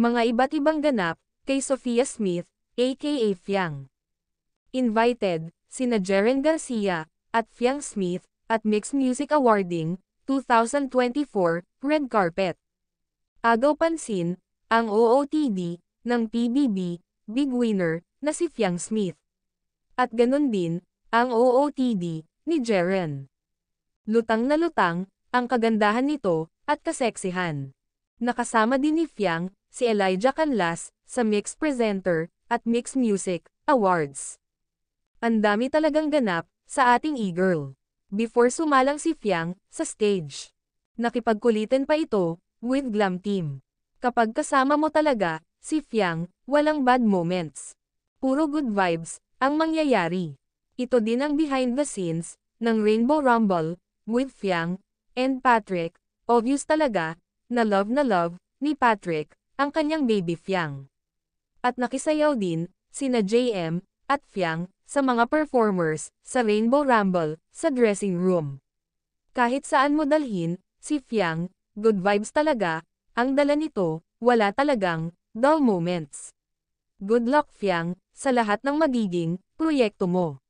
Mga iba't ibang ganap, kay Sophia Smith, aka Fiang. Invited, sina Jeren Garcia, at Fiang Smith, at Mixed Music Awarding, 2024, Red Carpet. Agaw pansin, ang OOTD, ng PBB, big winner, na si Fiang Smith. At ganun din, ang OOTD, ni Jeren. Lutang na lutang, ang kagandahan nito, at kaseksihan. Nakasama din ni Fiang, si Elijah Canlas, sa Mixed Presenter, at Mixed Music Awards. Ang dami talagang ganap, sa ating e-girl. Before sumalang si Fiang, sa stage. Nakipagkulitan pa ito, with Glam Team. Kapag kasama mo talaga, si Fiang, walang bad moments. Puro good vibes, ang mangyayari. Ito din ang behind the scenes, ng Rainbow Rumble, with Fiang, and Patrick. Obvious talaga, na love, ni Patrick, ang kanyang baby Fiang. At nakisayaw din, sina JM, at Fiang, sa mga performers, sa Rainbow Rumble, sa dressing room. Kahit saan mo dalhin, si Fiang, good vibes talaga, ang dala nito, wala talagang, dull moments. Good luck Fiang, sa lahat ng magiging, proyekto mo.